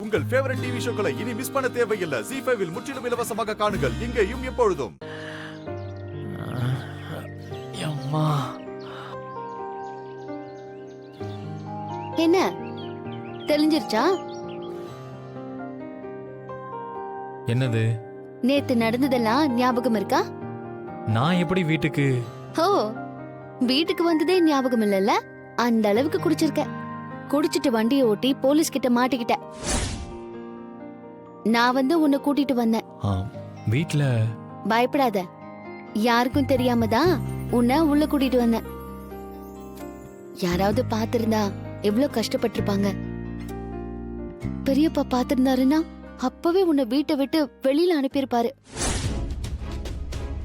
உங்கள் favourite TV ஷோக்களை இனி miss பண்ண தேவையில்லை. ZEE5 இல் முற்றிலும் இலவசமாக காணுங்கள். இங்கேயும் எப்பொழுதும். அம்மா, என்ன தெளிஞ்சிருச்சா? என்னது? நேத்து நடந்ததெல்லாம் ஞாபகம் இருக்கா? நான் எப்படி வீட்டுக்கு? ஓ, வீட்டுக்கு வந்ததே ஞாபகம் இல்லல்ல? அந்த அளவுக்கு குடிச்சிருக்க. குடிச்சிட்டு வண்டியை ஓட்டி போலீஸ் கிட்ட மாட்டிக்கிட்ட. நான் வந்து உன்னை கூட்டிட்டு வந்தேன். வீட்ல பயப்படாத, யாருக்கும் தெரியாம தான் உன்னை உள்ள கூட்டிட்டு வந்தேன். யாராவது பாத்திருந்தா எவ்வளவு கஷ்டப்பட்டிருப்பாங்க. பெரியப்பா பாத்திருந்தாருன்னா அப்பவே உன்னை வீட்டை விட்டு வெளியில அனுப்பியிருப்பாரு.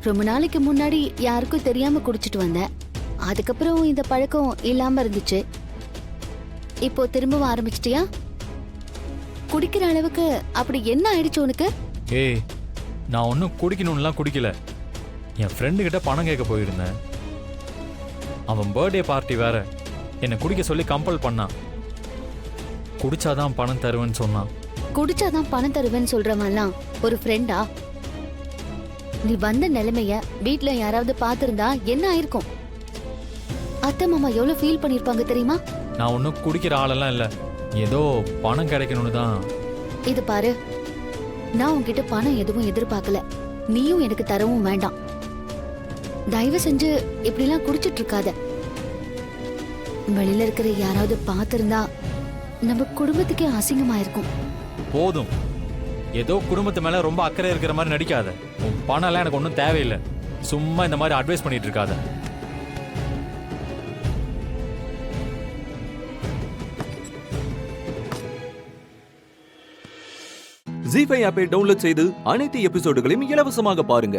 ரொம்ப நாளைக்கு முன்னாடி யாருக்கும் தெரியாம குடிச்சிட்டு வந்தேன். அதுக்கப்புறம் இந்த பழக்கம் இல்லாம இருந்துச்சு. இப்போ திரும்பவும் ஆரம்பிச்சிட்டியா? குடிக்கிற அளவுக்கு அப்படி என்ன ஆயிடுச்சு உனக்கு? ஏய், நான் ஒன்னும் குடிக்கணும்லாம் குடிக்கல. என் ஃப்ரெண்டு கிட்ட பணம் கேட்க போயிருந்தேன். அவன் பர்த்டே பார்ட்டி வேற என்னை குடிக்க சொல்லி கம்பல் பண்ணான். குடிச்சாதான் பணம் தருவேன்னு சொன்னான். குடிச்சாதான் பணம் தருவேன்னு சொல்றவன்லாம் ஒரு ஃப்ரெண்டா? நீ வந்த நிலைமைய வீட்ல யாராவது பாத்திருந்தா என்ன ஆயிருக்கும்? அத்தை மாமா எவ்வளவு ஃபீல் பண்ணிருப்பாங்க தெரியுமா? நான் ஒன்னும் குடிக்கிற ஆளெல்லாம் இல்ல. ஏதோ பணம் கிடைக்கணும்னு தான். இது பாரு, நான் உன்கிட்ட பணம் எதுவும் எதிர்பார்க்கல. நீயும் எனக்கு தரவும் வேண்டாம். தயவு செஞ்சு இப்படிலாம் குடிச்சிட்டு இருக்காத. வெளியில இருக்கிற யாராவது பாத்திருந்தா நம்ம குடும்பத்துக்கே அசிங்கமா இருக்கும். போதும், ஏதோ குடும்பத்து மேல ரொம்ப அக்கறை இருக்கிற மாதிரி நடிக்காத. உன் பணம் எல்லாம் எனக்கு ஒன்றும் தேவையில்லை. சும்மா இந்த மாதிரி அட்வைஸ் பண்ணிட்டு இருக்காத. ZEE5 ஆப்பை டவுன்லோட் செய்து அனைத்து எபிசோடுகளையும் இலவசமாக பாருங்க.